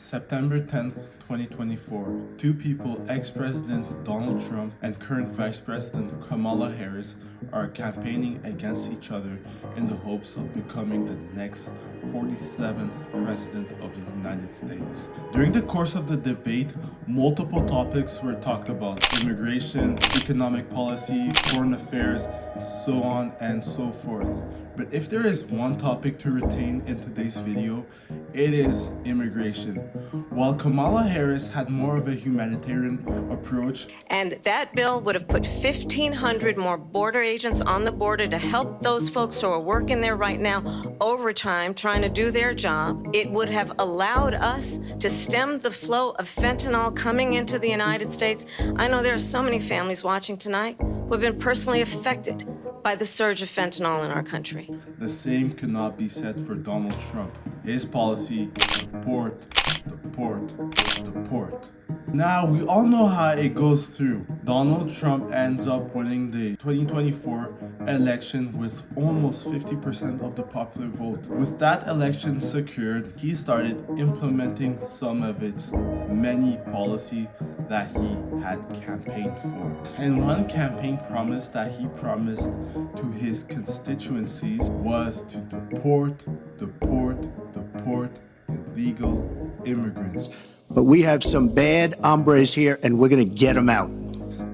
September 10th, 2024, two people, ex-President Donald Trump and current Vice President Kamala Harris, are campaigning against each other in the hopes of becoming the next 47th President of the United States. During the course of the debate, multiple topics were talked about: immigration, economic policy, foreign affairs, so on and so forth. But if there is one topic to retain in today's video, it is immigration. While Kamala Harris had more of a humanitarian approach, and that bill would have put 1,500 more border agents on the border to help those folks who are working there right now overtime trying to do their job. It would have allowed us to stem the flow of fentanyl coming into the United States. I know there are so many families watching tonight who have been personally affected by the surge of fentanyl in our country. The same cannot be said for Donald Trump. His policy, deport. Now, we all know how it goes through. Donald Trump ends up winning the 2024 election with almost 50% of the popular vote. With that election secured, he started implementing some of its many policies that he had campaigned for. And one campaign promise that he promised to his constituencies was to deport illegal immigrants. But we have some bad hombres here, and we're going to get them out.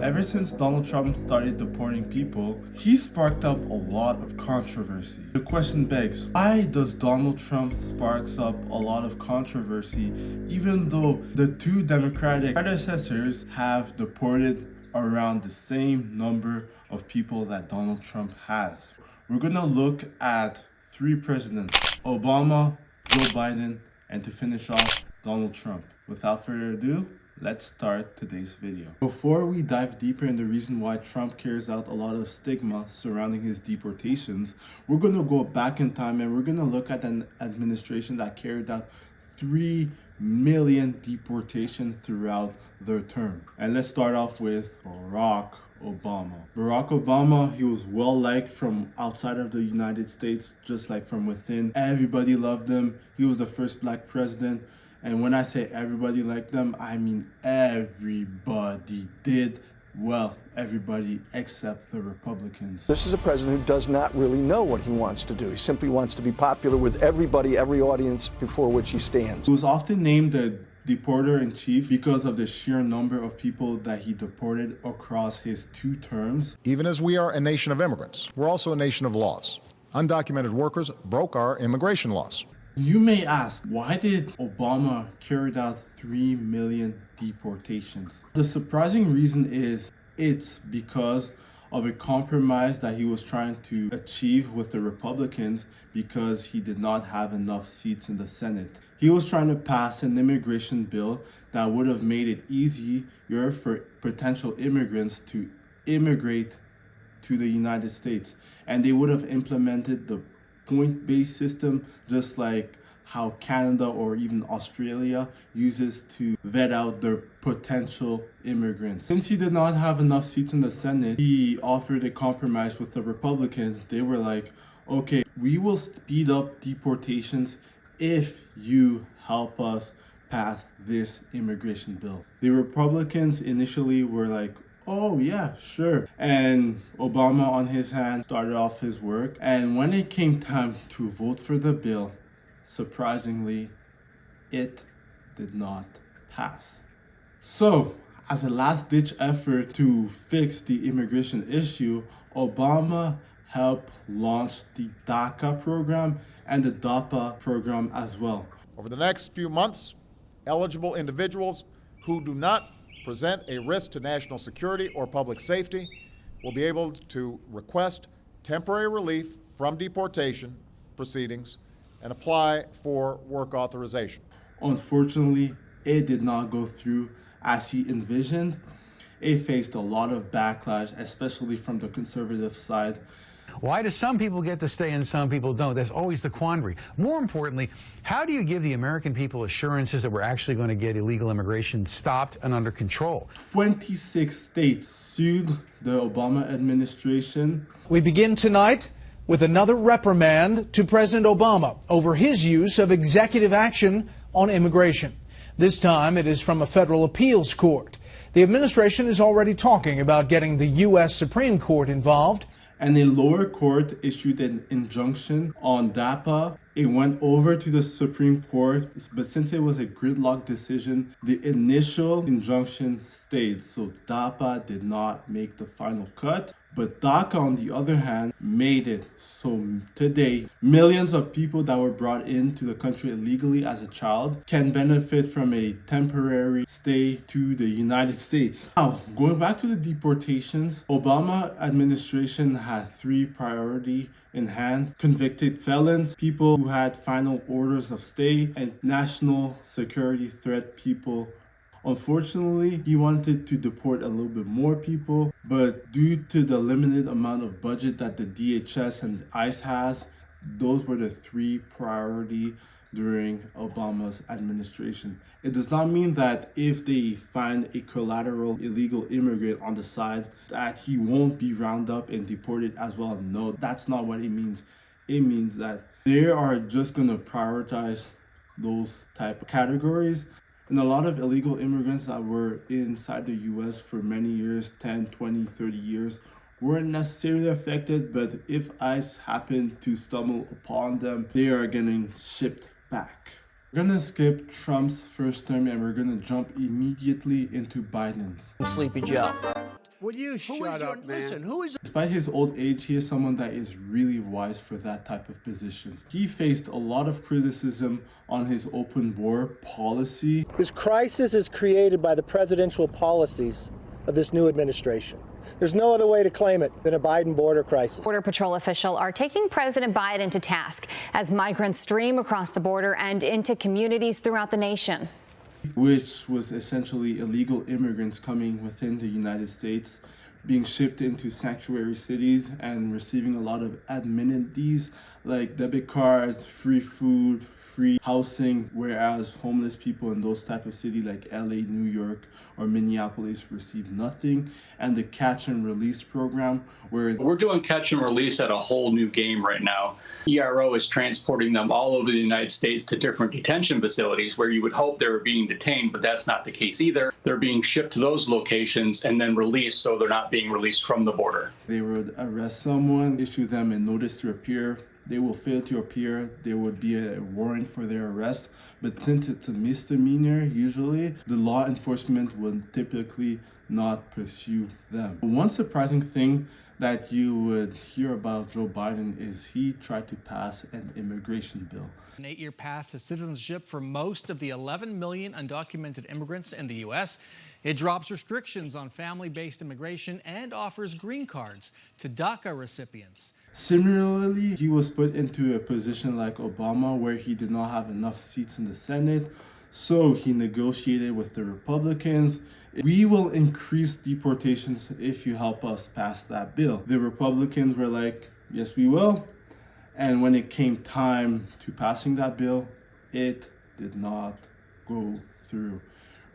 Ever since Donald Trump started deporting people, he sparked up a lot of controversy. The question begs, why does Donald Trump sparks up a lot of controversy even though the two Democratic predecessors have deported around the same number of people that Donald Trump has? We're gonna look at three presidents: Obama, Joe Biden, and to finish off, Donald Trump. Without further ado, let's start today's video. Before we dive deeper in the reason why Trump carries out a lot of stigma surrounding his deportations, we're gonna go back in time and we're gonna look at an administration that carried out 3 million deportations throughout their term. And let's start off with Barack Obama. Barack Obama, he was well liked from outside of the United States, just like from within. Everybody loved him. He was the first black president. And when I say everybody liked them, I mean everybody did. Well, everybody except the Republicans. This is a president who does not really know what he wants to do. He simply wants to be popular with everybody, every audience before which he stands. He was often named the deporter-in-chief because of the sheer number of people that he deported across his 2 terms. Even as we are a nation of immigrants, we're also a nation of laws. Undocumented workers broke our immigration laws. You may ask, why did Obama carry out 3 million deportations? The surprising reason is it's because of a compromise that he was trying to achieve with the Republicans because he did not have enough seats in the Senate. He was trying to pass an immigration bill that would have made it easier for potential immigrants to immigrate to the United States. And they would have implemented the point-based system, just like how Canada or even Australia uses to vet out their potential immigrants. Since he did not have enough seats in the Senate, he offered a compromise with the Republicans. They were like, okay, we will speed up deportations if you help us pass this immigration bill. The Republicans initially were like, oh yeah, sure. And Obama on his hand started off his work. And when it came time to vote for the bill, surprisingly, it did not pass. So, as a last-ditch effort to fix the immigration issue, Obama helped launch the DACA program and the DAPA program as well. Over the next few months, eligible individuals who do not present a risk to national security or public safety will be able to request temporary relief from deportation proceedings and apply for work authorization. Unfortunately, it did not go through as he envisioned. It faced a lot of backlash, especially from the conservative side. Why do some people get to stay and some people don't? That's always the quandary. More importantly, how do you give the American people assurances that we're actually going to get illegal immigration stopped and under control? 26 states sued the Obama administration. We begin tonight with another reprimand to President Obama over his use of executive action on immigration. This time it is from a federal appeals court. The administration is already talking about getting the U.S. Supreme Court involved. And a lower court issued an injunction on DAPA. It went over to the Supreme Court, but since it was a gridlock decision, the initial injunction stayed. So DAPA did not make the final cut. But DACA, on the other hand, made it. So today, millions of people that were brought into the country illegally as a child can benefit from a temporary stay to the United States. Now, going back to the deportations, Obama administration had three priorities in hand: convicted felons, people who had final orders of stay, and national security threat people. Unfortunately, he wanted to deport a little bit more people, but due to the limited amount of budget that the DHS and ICE has, those were the three priorities during Obama's administration. It does not mean that if they find a collateral illegal immigrant on the side, that he won't be rounded up and deported as well. No, that's not what it means. It means that they are just going to prioritize those type of categories. And a lot of illegal immigrants that were inside the U.S. for many years, 10, 20, 30 years, weren't necessarily affected, but if ICE happened to stumble upon them, they are getting shipped back. We're gonna skip Trump's first term and we're gonna jump immediately into Biden's. Sleepy Joe. Will you shut up, man? Listen, who is... Despite his old age, he is someone that is really wise for that type of position. He faced a lot of criticism on his open border policy. This crisis is created by the presidential policies of this new administration. There's no other way to claim it than a Biden border crisis. Border Patrol officials are taking President Biden to task as migrants stream across the border and into communities throughout the nation. Which was essentially illegal immigrants coming within the United States, being shipped into sanctuary cities and receiving a lot of amenities like debit cards, free food, free housing, whereas homeless people in those type of cities like LA, New York, or Minneapolis receive nothing. And the catch and release program, where we're doing catch and release at a whole new game right now. ERO is transporting them all over the United States to different detention facilities where you would hope they were being detained, but that's not the case either. They're being shipped to those locations and then released, so they're not being released from the border. They would arrest someone, issue them a notice to appear. They will fail to appear, there would be a warrant for their arrest. But since it's a misdemeanor, usually, the law enforcement would typically not pursue them. One surprising thing that you would hear about Joe Biden is he tried to pass an immigration bill. An 8-year path to citizenship for most of the 11 million undocumented immigrants in the U.S. It drops restrictions on family-based immigration and offers green cards to DACA recipients. Similarly, he was put into a position like Obama where he did not have enough seats in the Senate, so he negotiated with the Republicans. We will increase deportations if you help us pass that bill. The Republicans were like, yes, we will. And when it came time to passing that bill, it did not go through.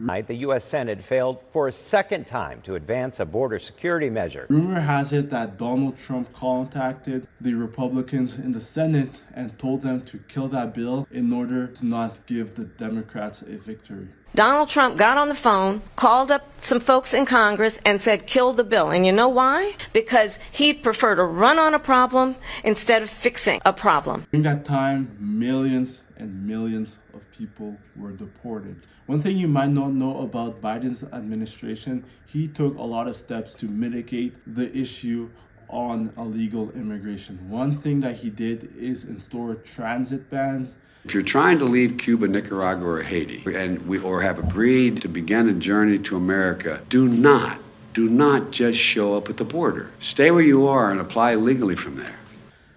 The U.S. Senate failed for a second time to advance a border security measure. Rumor has it that Donald Trump contacted the Republicans in the Senate and told them to kill that bill in order to not give the Democrats a victory. Donald Trump got on the phone, called up some folks in Congress, and said, kill the bill. And you know why? Because he'd prefer to run on a problem instead of fixing a problem. During that time, millions and millions of people were deported. One thing you might not know about Biden's administration, he took a lot of steps to mitigate the issue on illegal immigration. One thing that he did is install transit bans. If you're trying to leave Cuba, Nicaragua, or Haiti, or have agreed to begin a journey to America, do not just show up at the border. Stay where you are and apply legally from there.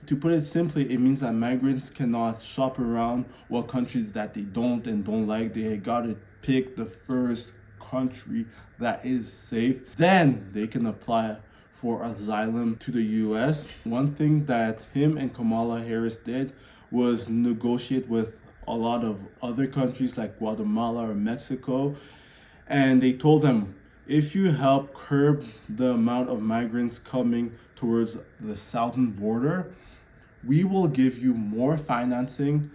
To put it simply, it means that migrants cannot shop around what countries that they don't like. They gotta pick the first country that is safe. Then they can apply for asylum to the U.S. One thing that him and Kamala Harris did was negotiate with a lot of other countries like Guatemala or Mexico. And they told them, if you help curb the amount of migrants coming towards the southern border, we will give you more financing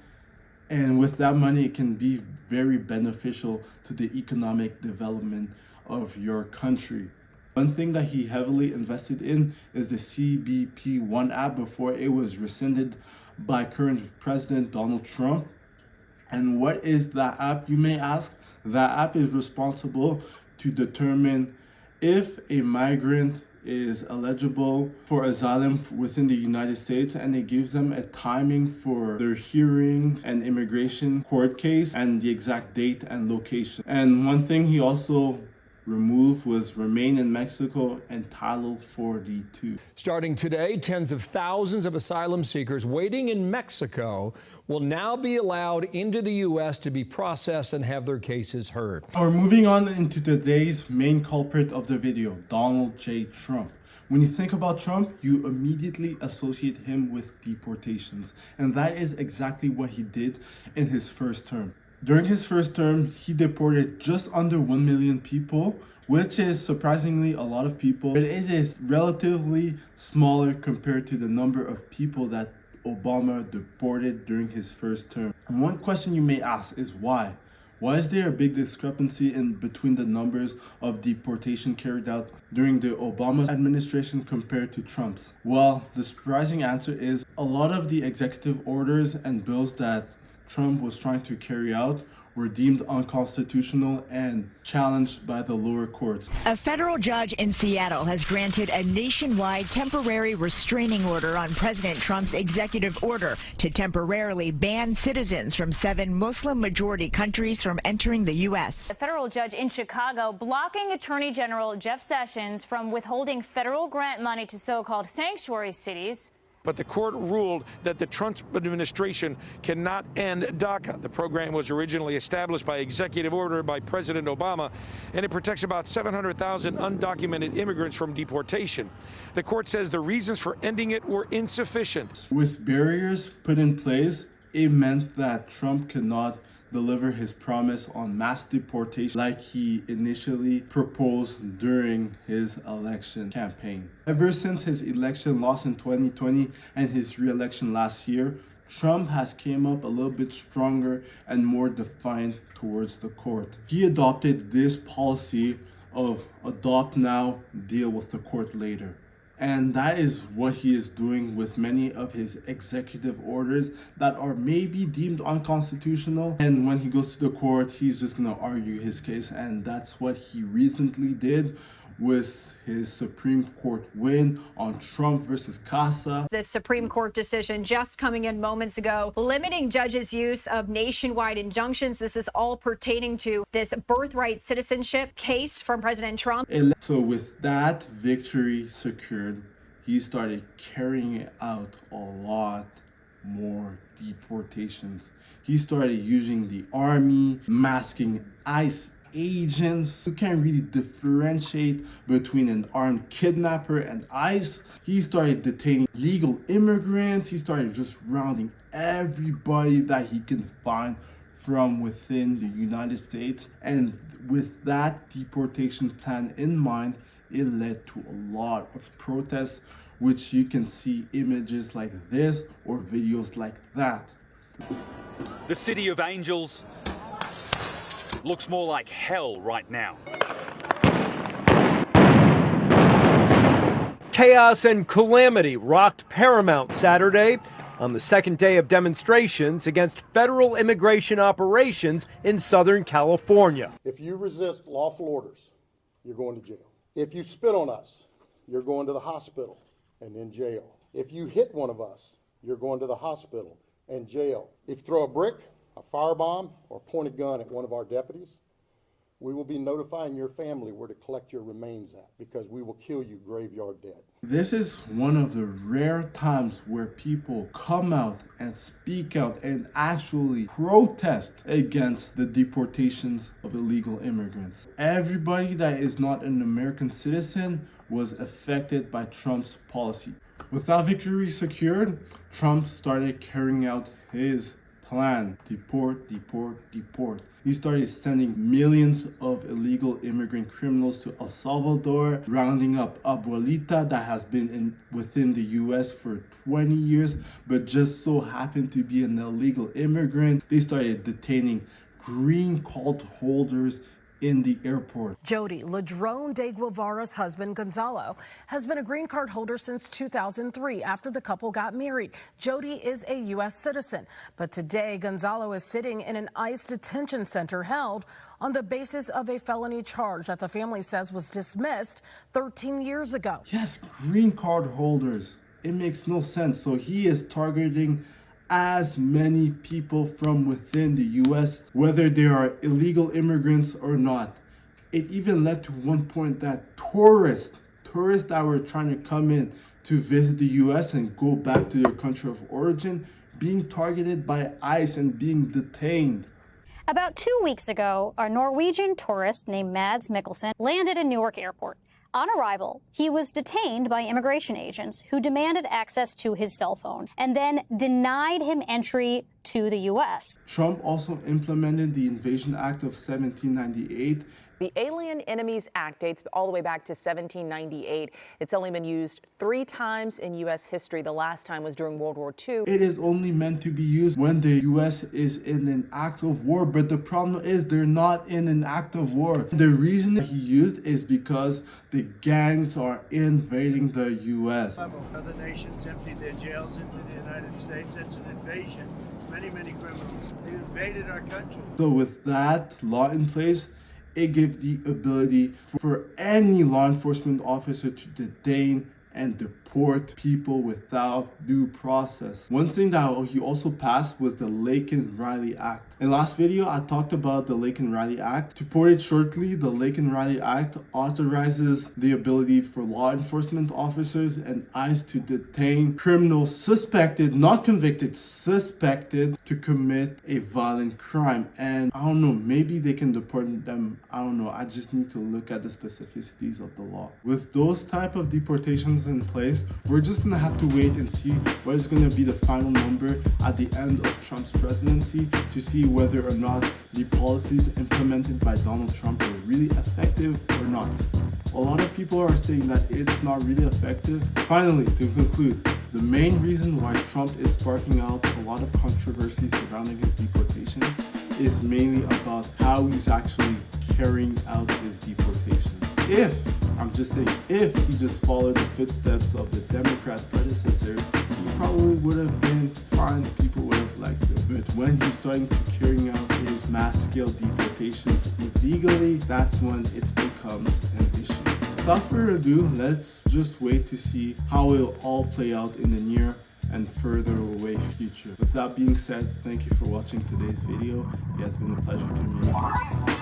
And with that money, it can be very beneficial to the economic development of your country. One thing that he heavily invested in is the CBP-1 app before it was rescinded by current President Donald Trump. And what is that app, you may ask? That app is responsible to determine if a migrant is eligible for asylum within the United States, and it gives them a timing for their hearing and immigration court case and the exact date and location. And one thing he also removed was remain in Mexico and Title 42. Starting today, tens of thousands of asylum seekers waiting in Mexico will now be allowed into the U.S. to be processed and have their cases heard. We're moving on into today's main culprit of the video, Donald J. Trump. When you think about Trump, you immediately associate him with deportations. And that is exactly what he did in his first term. During his first term, he deported just under 1 million people, which is surprisingly a lot of people. But it is relatively smaller compared to the number of people that Obama deported during his first term. And one question you may ask is why? Why is there a big discrepancy in between the numbers of deportation carried out during the Obama administration compared to Trump's? Well, the surprising answer is a lot of the executive orders and bills that Trump was trying to carry out were deemed unconstitutional and challenged by the lower courts. A federal judge in Seattle has granted a nationwide temporary restraining order on President Trump's executive order to temporarily ban citizens from 7 Muslim-majority countries from entering the U.S. A federal judge in Chicago blocking Attorney General Jeff Sessions from withholding federal grant money to so-called sanctuary cities. But the court ruled that the Trump administration cannot end DACA. The program was originally established by executive order by President Obama, and it protects about 700,000 undocumented immigrants from deportation. The court says the reasons for ending it were insufficient. With barriers put in place, it meant that Trump could not deliver his promise on mass deportation like he initially proposed during his election campaign. Ever since his election loss in 2020 and his re-election last year, Trump has came up a little bit stronger and more defiant towards the court. He adopted this policy of adopt now, deal with the court later. And that is what he is doing with many of his executive orders that are maybe deemed unconstitutional. And when he goes to the court, he's just going to argue his case. And that's what he recently did with his Supreme Court win on Trump versus Casa. The Supreme Court decision just coming in moments ago, limiting judges' use of nationwide injunctions. This is all pertaining to this birthright citizenship case from President Trump. So with that victory secured, he started carrying out a lot more deportations. He started using the army, masking ICE agents who can't really differentiate between an armed kidnapper and ICE. He started detaining legal immigrants. He started just rounding everybody that he can find from within the United States. And with that deportation plan in mind, it led to a lot of protests, which you can see images like this or videos like that. The City of Angels looks more like hell right now. Chaos and calamity rocked Paramount Saturday on the second day of demonstrations against federal immigration operations in Southern California. If you resist lawful orders, you're going to jail. If you spit on us, you're going to the hospital and in jail. If you hit one of us, you're going to the hospital and jail. If you throw a brick, a firebomb, or point a gun at one of our deputies, we will be notifying your family where to collect your remains at, because we will kill you graveyard dead. This is one of the rare times where people come out and speak out and actually protest against the deportations of illegal immigrants. Everybody that is not an American citizen was affected by Trump's policy. With that victory secured, Trump started carrying out his plan: deport, deport, deport. He started sending millions of illegal immigrant criminals to El Salvador, rounding up Abuelita that has been within the US for 20 years, but just so happened to be an illegal immigrant. They started detaining green card holders in the airport. Jody Ladrone de Guevara's husband, Gonzalo, has been a green card holder since 2003 after the couple got married. Jody is a U.S. citizen, but today Gonzalo is sitting in an ICE detention center held on the basis of a felony charge that the family says was dismissed 13 years ago. Yes, green card holders. It makes no sense. So he is targeting as many people from within the U.S., whether they are illegal immigrants or not. It even led to one point that tourists that were trying to come in to visit the U.S. and go back to their country of origin, being targeted by ICE and being detained. About 2 weeks ago, a Norwegian tourist named Mads Mikkelsen landed in Newark Airport. On arrival, he was detained by immigration agents who demanded access to his cell phone and then denied him entry to the U.S. Trump also implemented the Invasion Act of 1798. The Alien Enemies Act dates all the way back to 1798. It's only been used 3 times in U.S. history. The last time was during World War II. It is only meant to be used when the U.S. is in an act of war, but the problem is they're not in an act of war. The reason he used is because the gangs are invading the U.S. Other nations empty their jails into the United States. It's an invasion. Many criminals. They invaded our country. So with that law in place, it gives the ability for any law enforcement officer to detain and deport people without due process. One thing that he also passed was the Laken-Riley Act. In last video, I talked about the Laken-Riley Act. To put it shortly, the Laken-Riley Act authorizes the ability for law enforcement officers and ICE to detain criminals suspected, not convicted, suspected to commit a violent crime. And I don't know, maybe they can deport them. I don't know. I just need to look at the specificities of the law. With those type of deportations in place, we're just gonna have to wait and see what is gonna be the final number at the end of Trump's presidency to see whether or not the policies implemented by Donald Trump are really effective or not. A lot of people are saying that it's not really effective. Finally, to conclude, the main reason why Trump is sparking out a lot of controversy surrounding his deportations is mainly about how he's actually carrying out his deportations. If he just followed the footsteps of the Democrat predecessors, he probably would have been fine. People would have liked it. But when he's starting to carry out his mass-scale deportations illegally, that's when it becomes an issue. Without further ado, let's just wait to see how it will all play out in the near and further away future. With that being said, thank you for watching today's video. It has been a pleasure to meet you.